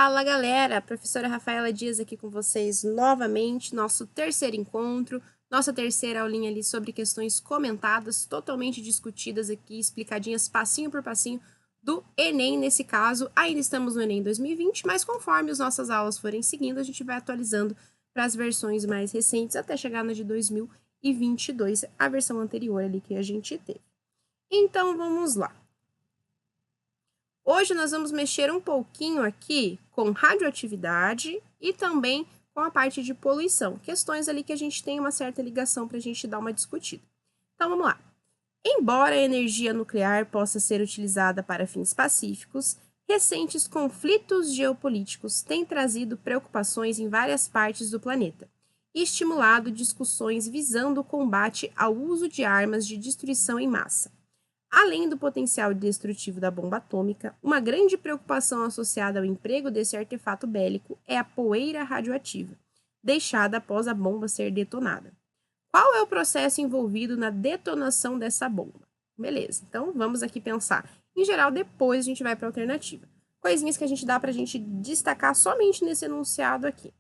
Fala galera, professora Rafaela Dias aqui com vocês novamente, nosso terceiro encontro, nossa terceira aulinha ali sobre questões comentadas, totalmente discutidas aqui, explicadinhas passinho por passinho do Enem nesse caso. Ainda estamos no Enem 2020, mas conforme as nossas aulas forem seguindo, a gente vai atualizando para as versões mais recentes até chegar na de 2022, a versão anterior ali que a gente teve. Então vamos lá. Hoje nós vamos mexer um pouquinho aqui com radioatividade e também com a parte de poluição, questões ali que a gente tem uma certa ligação para a gente dar uma discutida. Então vamos lá. Embora a energia nuclear possa ser utilizada para fins pacíficos, recentes conflitos geopolíticos têm trazido preocupações em várias partes do planeta e estimulado discussões visando o combate ao uso de armas de destruição em massa. Além do potencial destrutivo da bomba atômica, uma grande preocupação associada ao emprego desse artefato bélico é a poeira radioativa, deixada após a bomba ser detonada. Qual é o processo envolvido na detonação dessa bomba? Beleza, então vamos aqui pensar. Em geral, depois a gente vai para a alternativa. Coisinhas que a gente dá para a gente destacar somente nesse enunciado aqui.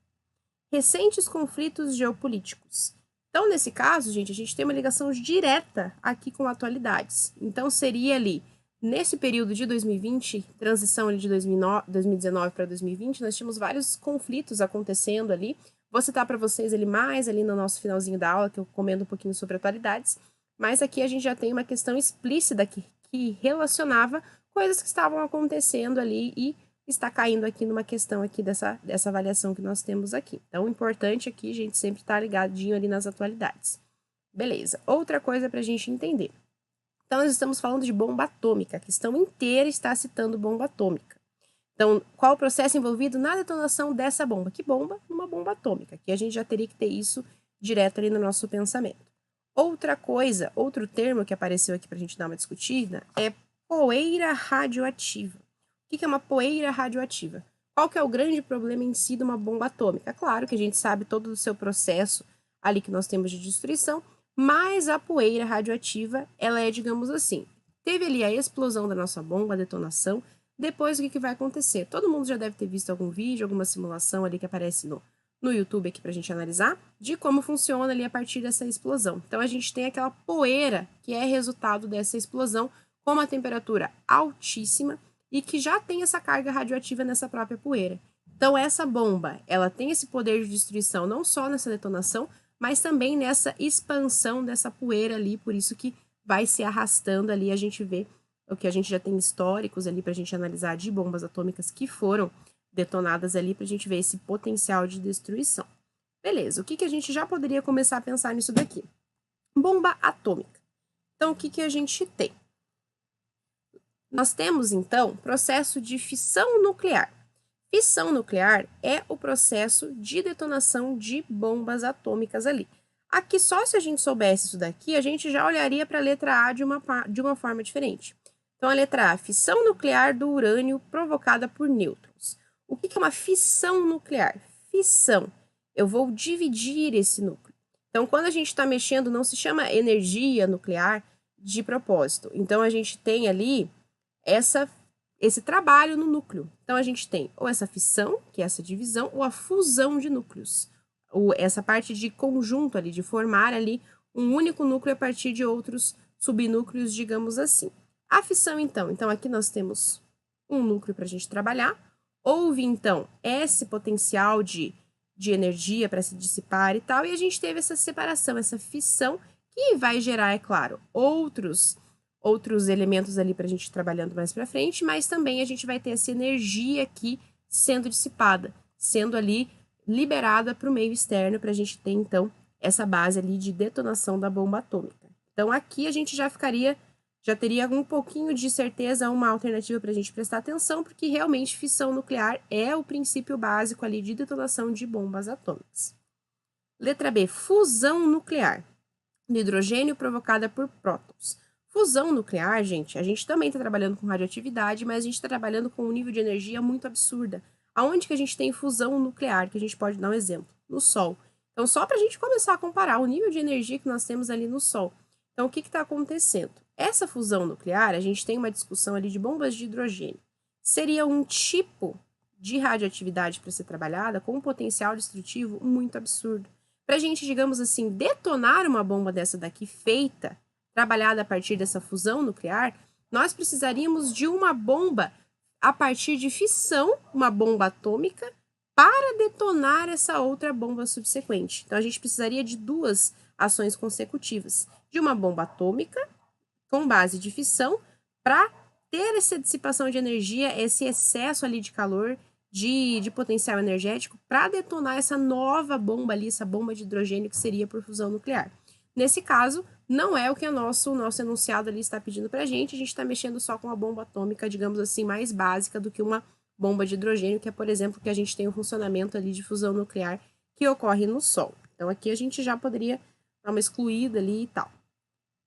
Recentes conflitos geopolíticos. Então, nesse caso, gente, a gente tem uma ligação direta aqui com atualidades. Então, seria ali, nesse período de 2020, transição ali de 2019 para 2020, nós tínhamos vários conflitos acontecendo ali. Vou citar para vocês ali mais ali no nosso finalzinho da aula, que eu comento um pouquinho sobre atualidades. Mas aqui a gente já tem uma questão explícita que relacionava coisas que estavam acontecendo ali e está caindo aqui numa questão aqui dessa avaliação que nós temos aqui. Então, o importante aqui, gente, sempre estar ligadinho ali nas atualidades. Beleza. Outra coisa para a gente entender. Então, nós estamos falando de bomba atômica. A questão inteira está citando bomba atômica. Então, qual o processo envolvido na detonação dessa bomba? Que bomba? Uma bomba atômica, que a gente já teria que ter isso direto ali no nosso pensamento. Outra coisa, outro termo que apareceu aqui para a gente dar uma discutida é poeira radioativa. O que é uma poeira radioativa? Qual que é o grande problema em si de uma bomba atômica? Claro que a gente sabe todo o seu processo ali que nós temos de destruição, mas a poeira radioativa, ela é, digamos assim, teve ali a explosão da nossa bomba, a detonação, depois o que vai acontecer? Todo mundo já deve ter visto algum vídeo, alguma simulação ali que aparece no YouTube aqui pra gente analisar, de como funciona ali a partir dessa explosão. Então, a gente tem aquela poeira que é resultado dessa explosão com uma temperatura altíssima, e que já tem essa carga radioativa nessa própria poeira. Então, essa bomba, ela tem esse poder de destruição não só nessa detonação, mas também nessa expansão dessa poeira ali, por isso que vai se arrastando ali, a gente vê o que a gente já tem históricos ali para a gente analisar de bombas atômicas que foram detonadas ali, para a gente ver esse potencial de destruição. Beleza, o que a gente já poderia começar a pensar nisso daqui? Bomba atômica. Então, o que a gente tem? Nós temos, então, processo de fissão nuclear. Fissão nuclear é o processo de detonação de bombas atômicas ali. Aqui, só se a gente soubesse isso daqui, a gente já olharia para a letra A de uma forma diferente. Então, a letra A, fissão nuclear do urânio provocada por nêutrons. O que é uma fissão nuclear? Fissão. Eu vou dividir esse núcleo. Então, quando a gente está mexendo, não se chama energia nuclear de propósito. Então, a gente tem ali esse trabalho no núcleo. Então, a gente tem ou essa fissão, que é essa divisão, ou a fusão de núcleos. Ou essa parte de conjunto ali, de formar ali um único núcleo a partir de outros subnúcleos, digamos assim. A fissão, então. Então, aqui nós temos um núcleo para a gente trabalhar. Houve, então, esse potencial de energia para se dissipar e tal, e a gente teve essa separação, essa fissão, que vai gerar, é claro, outros elementos ali para a gente ir trabalhando mais para frente, mas também a gente vai ter essa energia aqui sendo dissipada, sendo ali liberada para o meio externo para a gente ter, então, essa base ali de detonação da bomba atômica. Então, aqui a gente já teria um pouquinho de certeza, uma alternativa para a gente prestar atenção, porque realmente fissão nuclear é o princípio básico ali de detonação de bombas atômicas. Letra B, fusão nuclear, do hidrogênio provocada por prótons. Fusão nuclear, gente, a gente também está trabalhando com radioatividade, mas a gente está trabalhando com um nível de energia muito absurda. Aonde que a gente tem fusão nuclear, que a gente pode dar um exemplo? No Sol. Então, só para a gente começar a comparar o nível de energia que nós temos ali no Sol. Então, o que está acontecendo? Essa fusão nuclear, a gente tem uma discussão ali de bombas de hidrogênio. Seria um tipo de radioatividade para ser trabalhada com um potencial destrutivo muito absurdo. Para a gente, digamos assim, detonar uma bomba dessa daqui feita, trabalhada a partir dessa fusão nuclear, nós precisaríamos de uma bomba a partir de fissão, uma bomba atômica, para detonar essa outra bomba subsequente. Então, a gente precisaria de duas ações consecutivas, de uma bomba atômica com base de fissão, para ter essa dissipação de energia, esse excesso ali de calor, de potencial energético, para detonar essa nova bomba ali, essa bomba de hidrogênio que seria por fusão nuclear. Nesse caso, não é o que o nosso enunciado ali está pedindo para a gente está mexendo só com a bomba atômica, digamos assim, mais básica do que uma bomba de hidrogênio, que é, por exemplo, que a gente tem o funcionamento ali de fusão nuclear que ocorre no Sol. Então, aqui a gente já poderia dar uma excluída ali e tal.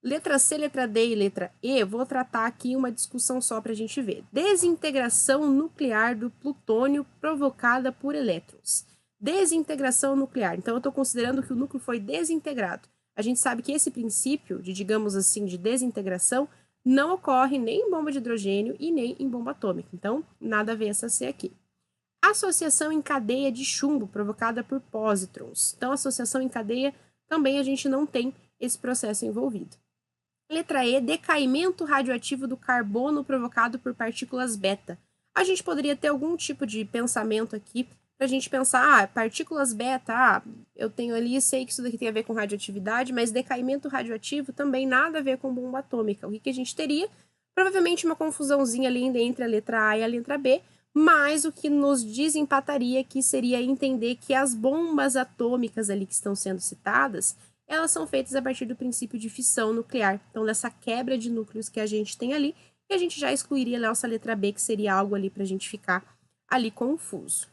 Letra C, letra D e letra E, vou tratar aqui uma discussão só para a gente ver. Desintegração nuclear do plutônio provocada por elétrons. Desintegração nuclear. Então, eu estou considerando que o núcleo foi desintegrado. A gente sabe que esse princípio de, digamos assim, de desintegração não ocorre nem em bomba de hidrogênio e nem em bomba atômica. Então, nada a ver essa C aqui. Associação em cadeia de chumbo provocada por pósitrons. Então, associação em cadeia também a gente não tem esse processo envolvido. Letra E, decaimento radioativo do carbono provocado por partículas beta. A gente poderia ter algum tipo de pensamento aqui para a gente pensar, partículas beta, eu tenho ali, sei que isso daqui tem a ver com radioatividade, mas decaimento radioativo também nada a ver com bomba atômica. O que a gente teria? Provavelmente uma confusãozinha ali entre a letra A e a letra B, mas o que nos desempataria aqui seria entender que as bombas atômicas ali que estão sendo citadas, elas são feitas a partir do princípio de fissão nuclear. Então, dessa quebra de núcleos que a gente tem ali, e a gente já excluiria a nossa letra B, que seria algo ali para a gente ficar ali confuso.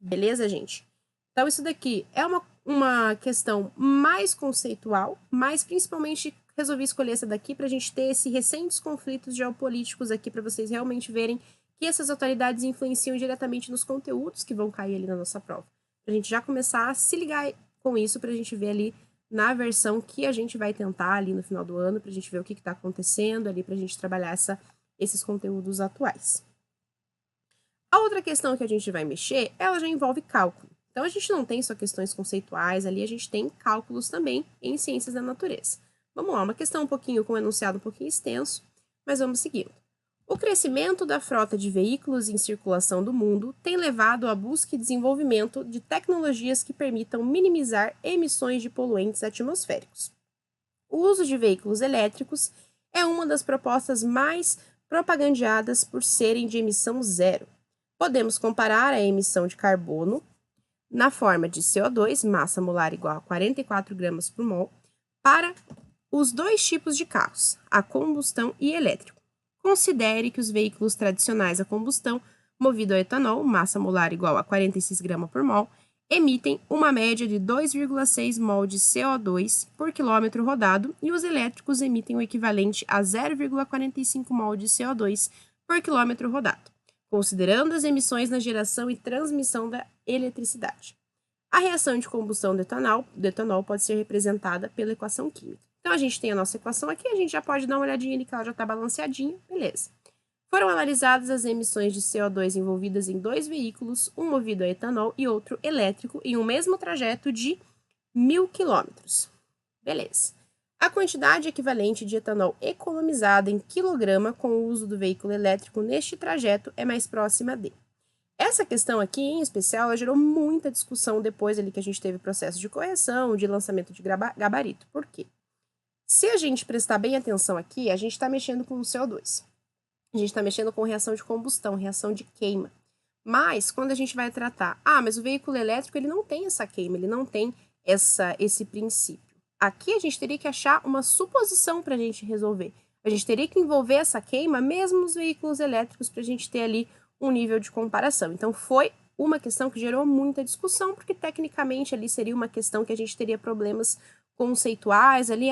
Beleza, gente? Então, isso daqui é uma questão mais conceitual, mas principalmente resolvi escolher essa daqui para a gente ter esses recentes conflitos geopolíticos aqui, para vocês realmente verem que essas atualidades influenciam diretamente nos conteúdos que vão cair ali na nossa prova. Para a gente já começar a se ligar com isso, para a gente ver ali na versão que a gente vai tentar ali no final do ano, para a gente ver o que está acontecendo ali, para a gente trabalhar esses conteúdos atuais. A outra questão que a gente vai mexer, ela já envolve cálculo. Então, a gente não tem só questões conceituais ali, a gente tem cálculos também em ciências da natureza. Vamos lá, uma questão com um enunciado um pouquinho extenso, mas vamos seguindo. O crescimento da frota de veículos em circulação do mundo tem levado à busca e desenvolvimento de tecnologias que permitam minimizar emissões de poluentes atmosféricos. O uso de veículos elétricos é uma das propostas mais propagandeadas por serem de emissão zero. Podemos comparar a emissão de carbono na forma de CO2, massa molar igual a 44 gramas por mol, para os dois tipos de carros, a combustão e elétrico. Considere que os veículos tradicionais a combustão, movido a etanol, massa molar igual a 46 gramas por mol, emitem uma média de 2,6 mol de CO2 por quilômetro rodado e os elétricos emitem o equivalente a 0,45 mol de CO2 por quilômetro rodado, considerando as emissões na geração e transmissão da eletricidade. A reação de combustão do etanol pode ser representada pela equação química. Então, a gente tem a nossa equação aqui, a gente já pode dar uma olhadinha ali que ela já está balanceadinha, beleza. Foram analisadas as emissões de CO2 envolvidas em dois veículos, um movido a etanol e outro elétrico, em um mesmo trajeto de 1.000 quilômetros. Beleza. A quantidade equivalente de etanol economizada em quilograma com o uso do veículo elétrico neste trajeto é mais próxima de. Essa questão aqui, em especial, ela gerou muita discussão depois ali que a gente teve processo de correção, de lançamento de gabarito. Por quê? Se a gente prestar bem atenção aqui, a gente está mexendo com o CO2. A gente está mexendo com reação de combustão, reação de queima. Mas, quando a gente vai tratar, mas o veículo elétrico ele não tem essa queima, ele não tem esse princípio. Aqui a gente teria que achar uma suposição para a gente resolver. A gente teria que envolver essa queima mesmo nos veículos elétricos para a gente ter ali um nível de comparação. Então, foi uma questão que gerou muita discussão, porque tecnicamente ali seria uma questão que a gente teria problemas conceituais ali,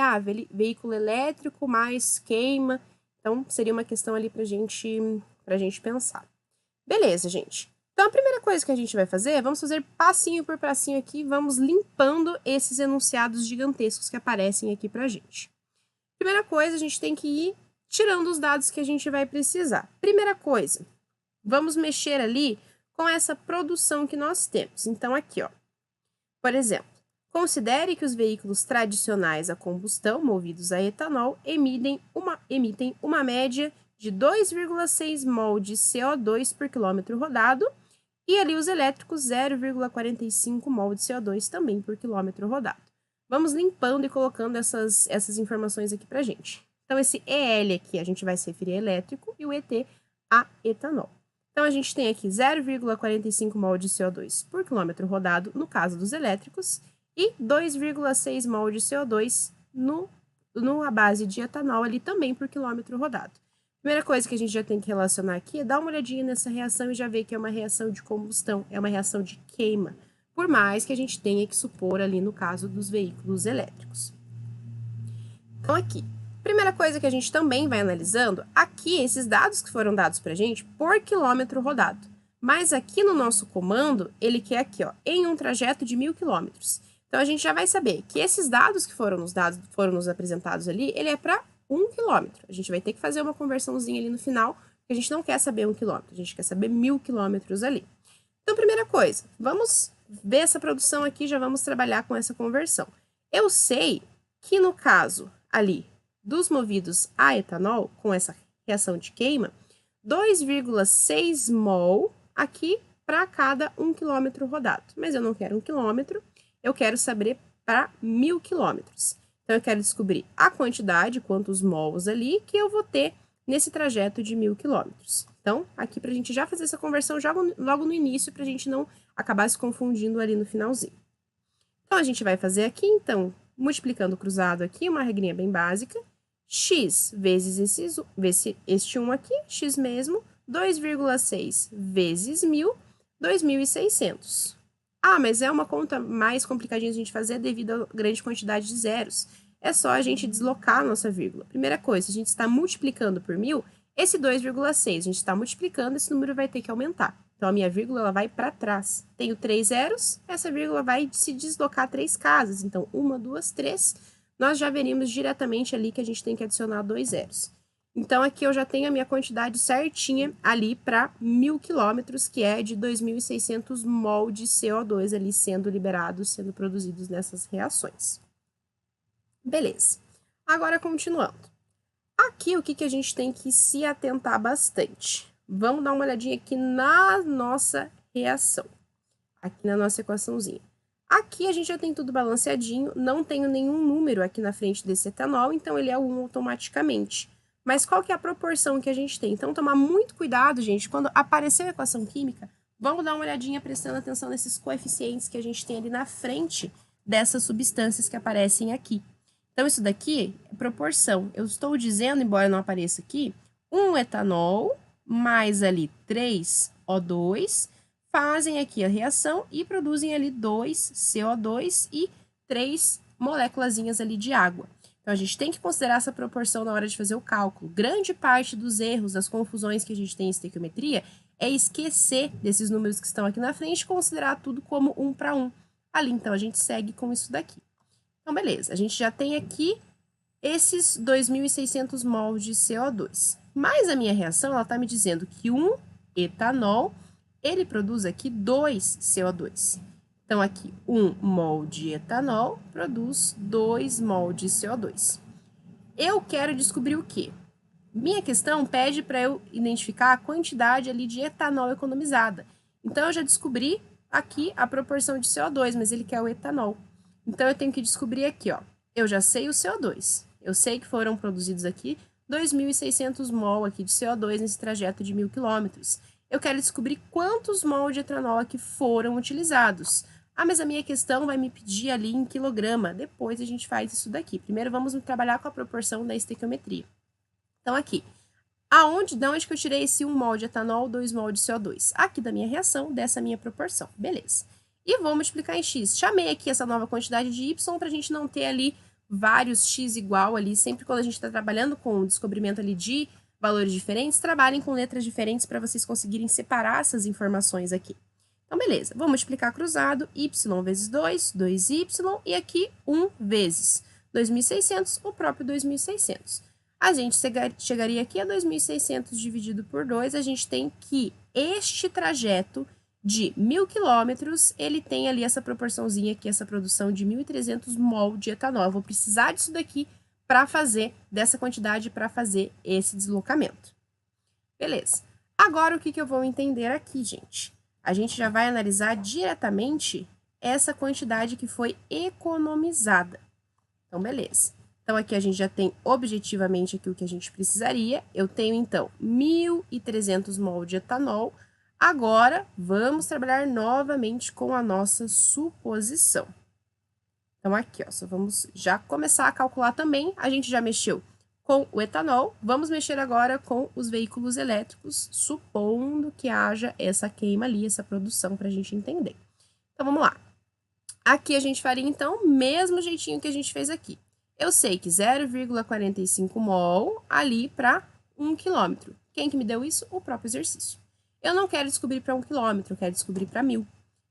veículo elétrico mais queima, então seria uma questão ali pra gente pensar. Beleza, gente. Então a primeira coisa que a gente vai fazer, vamos fazer passinho por passinho aqui, vamos limpando esses enunciados gigantescos que aparecem aqui pra gente. Primeira coisa, a gente tem que ir tirando os dados que a gente vai precisar. Primeira coisa, vamos mexer ali com essa produção que nós temos. Então, aqui, ó, por exemplo, considere que os veículos tradicionais a combustão, movidos a etanol, emitem uma média de 2,6 mol de CO2 por quilômetro rodado, e ali os elétricos 0,45 mol de CO2 também por quilômetro rodado. Vamos limpando e colocando essas informações aqui para a gente. Então, esse EL aqui a gente vai se referir a elétrico e o ET a etanol. Então, a gente tem aqui 0,45 mol de CO2 por quilômetro rodado no caso dos elétricos e 2,6 mol de CO2 à base de etanol ali também por quilômetro rodado. Primeira coisa que a gente já tem que relacionar aqui é dar uma olhadinha nessa reação e já ver que é uma reação de combustão, é uma reação de queima, por mais que a gente tenha que supor ali no caso dos veículos elétricos. Então, aqui, primeira coisa que a gente também vai analisando, aqui, esses dados que foram dados para a gente por quilômetro rodado. Mas aqui no nosso comando, ele quer aqui, ó, em um trajeto de 1.000 quilômetros. Então, a gente já vai saber que esses dados que foram nos apresentados ali, ele é para 1 quilômetro. A gente vai ter que fazer uma conversãozinha ali no final, porque a gente não quer saber 1 quilômetro, a gente quer saber 1.000 quilômetros ali. Então, primeira coisa, vamos ver essa produção aqui, já vamos trabalhar com essa conversão. Eu sei que no caso ali dos movidos a etanol, com essa reação de queima, 2,6 mol aqui para cada 1 quilômetro rodado. Mas eu não quero 1 quilômetro, eu quero saber para 1.000 quilômetros. Então, eu quero descobrir a quantidade, quantos mols ali, que eu vou ter nesse trajeto de 1.000 quilômetros. Então, aqui para a gente já fazer essa conversão logo no início, para a gente não acabar se confundindo ali no finalzinho. Então, a gente vai fazer aqui, então, multiplicando o cruzado aqui, uma regrinha bem básica, x vezes este 1 aqui, x mesmo, 2,6 vezes 1.000, 2.600. Ah, mas é uma conta mais complicadinha de a gente fazer devido à grande quantidade de zeros. É só a gente deslocar a nossa vírgula. Primeira coisa, a gente está multiplicando por 1.000, esse 2,6, a gente está multiplicando, esse número vai ter que aumentar. Então, a minha vírgula ela vai para trás. Tenho 3 zeros, essa vírgula vai se deslocar 3 casas. Então, 1, 2, 3. Nós já veríamos diretamente ali que a gente tem que adicionar 2 zeros. Então, aqui eu já tenho a minha quantidade certinha ali para 1.000 quilômetros, que é de 2.600 mol de CO2 ali sendo liberados, sendo produzidos nessas reações. Beleza. Agora, continuando. Aqui, o que a gente tem que se atentar bastante? Vamos dar uma olhadinha aqui na nossa reação, aqui na nossa equaçãozinha. Aqui a gente já tem tudo balanceadinho, não tenho nenhum número aqui na frente desse etanol, então ele é 1 automaticamente. Mas qual que é a proporção que a gente tem? Então, tomar muito cuidado, gente, quando aparecer a equação química, vamos dar uma olhadinha prestando atenção nesses coeficientes que a gente tem ali na frente dessas substâncias que aparecem aqui. Então, isso daqui é proporção. Eu estou dizendo, embora não apareça aqui, 1 etanol mais ali 3 O2 fazem aqui a reação e produzem ali 2 CO2 e 3 moléculazinhas ali de água. Então, a gente tem que considerar essa proporção na hora de fazer o cálculo. Grande parte dos erros, das confusões que a gente tem em estequiometria é esquecer desses números que estão aqui na frente e considerar tudo como 1 para 1. Ali, então, a gente segue com isso daqui. Então, beleza. A gente já tem aqui esses 2.600 mol de CO2. Mas a minha reação, ela está me dizendo que um etanol, ele produz aqui 2 CO2. Então, aqui, 1 mol de etanol produz 2 mol de CO2. Eu quero descobrir o quê? Minha questão pede para eu identificar a quantidade ali de etanol economizada. Então, eu já descobri aqui a proporção de CO2, mas ele quer o etanol. Então, eu tenho que descobrir aqui, ó. Eu já sei o CO2. Eu sei que foram produzidos aqui 2.600 mol aqui de CO2 nesse trajeto de 1.000 quilômetros. Eu quero descobrir quantos mol de etanol aqui foram utilizados. Ah, mas a minha questão vai me pedir ali em quilograma. Depois a gente faz isso daqui. Primeiro vamos trabalhar com a proporção da estequiometria. Então aqui, de onde que eu tirei esse 1 mol de etanol, 2 mol de CO2? Aqui da minha reação, dessa minha proporção. Beleza. E vou multiplicar em x. Chamei aqui essa nova quantidade de y para a gente não ter ali vários x igual ali. Sempre quando a gente está trabalhando com o descobrimento ali de valores diferentes, trabalhem com letras diferentes para vocês conseguirem separar essas informações aqui. Então, beleza. Vou multiplicar cruzado, y vezes 2, 2y, e aqui 1 vezes 2.600, o próprio 2.600. A gente chegaria aqui a 2.600 dividido por 2, a gente tem que este trajeto, de 1.000 quilômetros, ele tem ali essa proporçãozinha aqui, essa produção de 1.300 mol de etanol. Eu vou precisar disso daqui para fazer, dessa quantidade para fazer esse deslocamento. Beleza. Agora, o que eu vou entender aqui, gente? A gente já vai analisar diretamente essa quantidade que foi economizada. Então, beleza. Então, aqui a gente já tem objetivamente aqui o que a gente precisaria. Eu tenho, então, 1.300 mol de etanol. Agora, vamos trabalhar novamente com a nossa suposição. Então, aqui, ó, só vamos já começar a calcular também. A gente já mexeu com o etanol. Vamos mexer agora com os veículos elétricos, supondo que haja essa queima ali, essa produção, para a gente entender. Então, vamos lá. Aqui a gente faria, então, o mesmo jeitinho que a gente fez aqui. Eu sei que 0,45 mol ali para 1 quilômetro. Quem que me deu isso? O próprio exercício. Eu não quero descobrir para 1 quilômetro, eu quero descobrir para 1.000.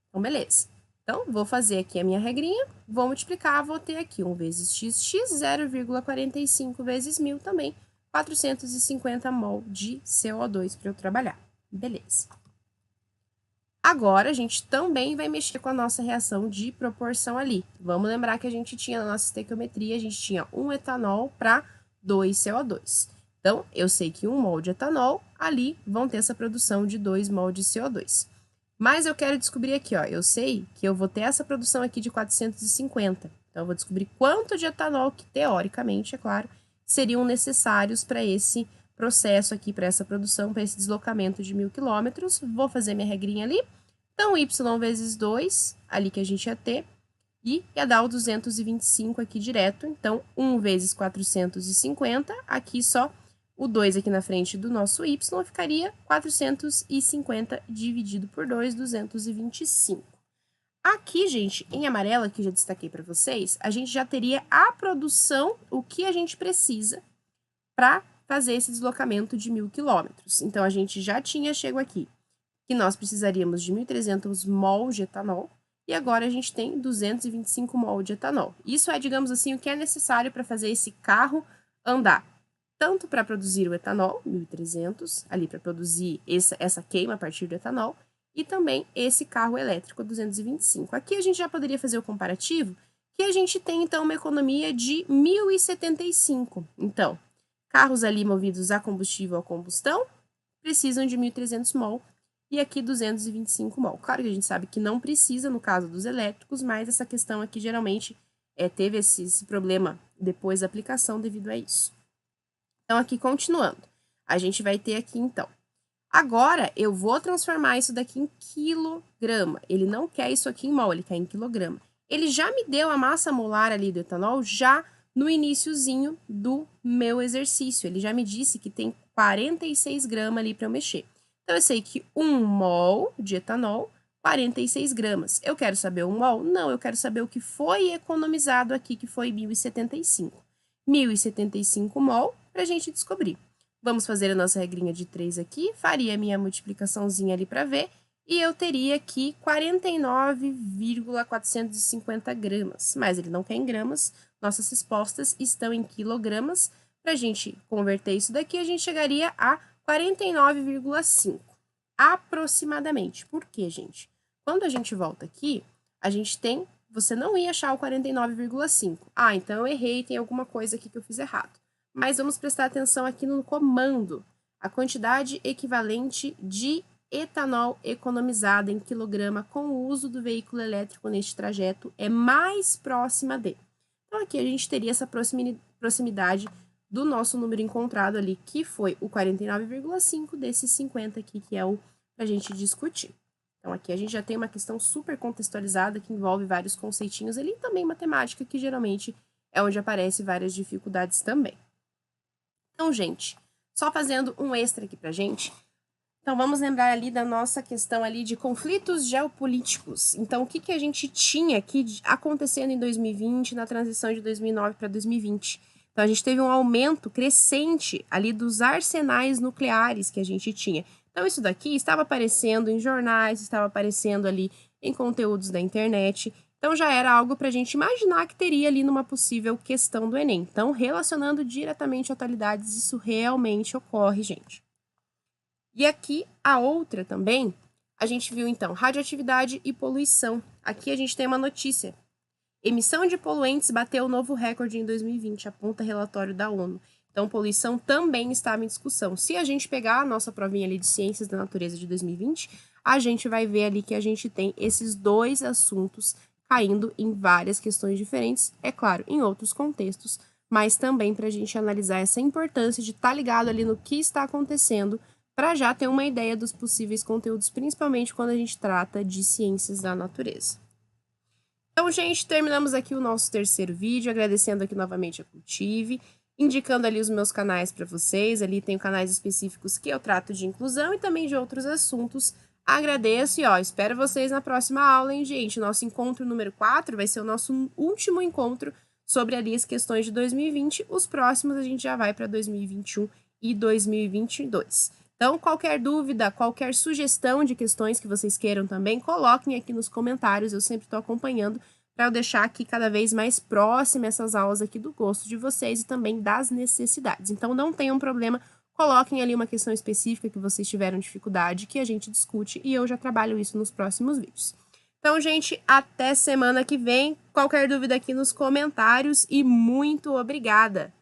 Então, beleza. Então, vou fazer aqui a minha regrinha, vou multiplicar, vou ter aqui 1 vezes xx, 0,45 vezes 1.000 também, 450 mol de CO2 para eu trabalhar. Beleza. Agora, a gente também vai mexer com a nossa reação de proporção ali. Vamos lembrar que a gente tinha na nossa estequiometria, a gente tinha 1 etanol para 2 CO2. Então, eu sei que 1 mol de etanol, ali vão ter essa produção de 2 mol de CO2. Mas eu quero descobrir aqui, ó, eu sei que eu vou ter essa produção aqui de 450. Então, eu vou descobrir quanto de etanol que, teoricamente, é claro, seriam necessários para esse processo aqui, para essa produção, para esse deslocamento de 1.000 quilômetros. Vou fazer minha regrinha ali. Então, y vezes 2, ali que a gente ia ter, e ia dar o 225 aqui direto. Então, 1 vezes 450, aqui só o 2 aqui na frente do nosso y, ficaria 450 dividido por 2, 225. Aqui, gente, em amarelo, que eu já destaquei para vocês, a gente já teria a produção, o que a gente precisa para fazer esse deslocamento de 1.000 quilômetros. Então, a gente já tinha chego aqui que nós precisaríamos de 1.300 mol de etanol, e agora a gente tem 225 mol de etanol. Isso é, digamos assim, o que é necessário para fazer esse carro andar. Tanto para produzir o etanol, 1.300, ali para produzir essa queima a partir do etanol, e também esse carro elétrico, 225. Aqui a gente já poderia fazer o comparativo, que a gente tem, então, uma economia de 1.075. Então, carros ali movidos a combustível ou a combustão precisam de 1.300 mol, e aqui 225 mol. Claro que a gente sabe que não precisa no caso dos elétricos, mas essa questão aqui geralmente teve esse problema depois da aplicação devido a isso. Então, aqui continuando, a gente vai ter aqui então. Agora, eu vou transformar isso daqui em quilograma. Ele não quer isso aqui em mol, ele quer em quilograma. Ele já me deu a massa molar ali do etanol já no iniciozinho do meu exercício. Ele já me disse que tem 46 gramas ali para eu mexer. Então, eu sei que 1 mol de etanol, 46 gramas. Eu quero saber o mol? Não, eu quero saber o que foi economizado aqui, que foi 1.075. 1.075 mol para a gente descobrir. Vamos fazer a nossa regrinha de 3 aqui, faria a minha multiplicaçãozinha ali para ver, e eu teria aqui 49,450 gramas. Mas ele não quer em gramas, nossas respostas estão em quilogramas. Para a gente converter isso daqui, a gente chegaria a 49,5, aproximadamente. Por quê, gente? Quando a gente volta aqui, a gente tem, você não ia achar o 49,5. Ah, então eu errei, tem alguma coisa aqui que eu fiz errado. Mas vamos prestar atenção aqui no comando. A quantidade equivalente de etanol economizada em quilograma com o uso do veículo elétrico neste trajeto é mais próxima de. Então, aqui a gente teria essa proximidade do nosso número encontrado ali, que foi o 49,5 desses 50 aqui, que é o para a gente discutir. Então, aqui a gente já tem uma questão super contextualizada, que envolve vários conceitinhos ali, e também matemática, que geralmente é onde aparecem várias dificuldades também. Então, gente, só fazendo um extra aqui pra gente. Então, vamos lembrar ali da nossa questão ali de conflitos geopolíticos. Então, o que a gente tinha aqui acontecendo em 2020, na transição de 2009 para 2020? Então, a gente teve um aumento crescente ali dos arsenais nucleares que a gente tinha. Então, isso daqui estava aparecendo em jornais, estava aparecendo ali em conteúdos da internet. Então, já era algo para a gente imaginar que teria ali numa possível questão do Enem. Então, relacionando diretamente a atualidades, isso realmente ocorre, gente. E aqui, a outra também, A gente viu, então, radioatividade e poluição. Aqui a gente tem uma notícia. Emissão de poluentes bateu novo recorde em 2020, aponta relatório da ONU. Então, poluição também estava em discussão. Se a gente pegar a nossa provinha ali de Ciências da Natureza de 2020, a gente vai ver ali que a gente tem esses dois assuntos caindo em várias questões diferentes, é claro, em outros contextos, mas também para a gente analisar essa importância de estar ligado ali no que está acontecendo, para já ter uma ideia dos possíveis conteúdos, principalmente quando a gente trata de ciências da natureza. Então, gente, terminamos aqui o nosso terceiro vídeo, agradecendo aqui novamente a Cultive, indicando ali os meus canais para vocês. Ali tem canais específicos que eu trato de inclusão e também de outros assuntos. Agradeço e, espero vocês na próxima aula, hein, gente? Nosso encontro número 4 vai ser o nosso último encontro sobre ali as questões de 2020. Os próximos a gente já vai para 2021 e 2022. Então, qualquer dúvida, qualquer sugestão de questões que vocês queiram também, coloquem aqui nos comentários, eu sempre estou acompanhando para eu deixar aqui cada vez mais próxima essas aulas aqui do gosto de vocês e também das necessidades. Então, não tenham problema, coloquem ali uma questão específica que vocês tiveram dificuldade, que a gente discute e eu já trabalho isso nos próximos vídeos. Então, gente, até semana que vem. Qualquer dúvida aqui nos comentários e muito obrigada!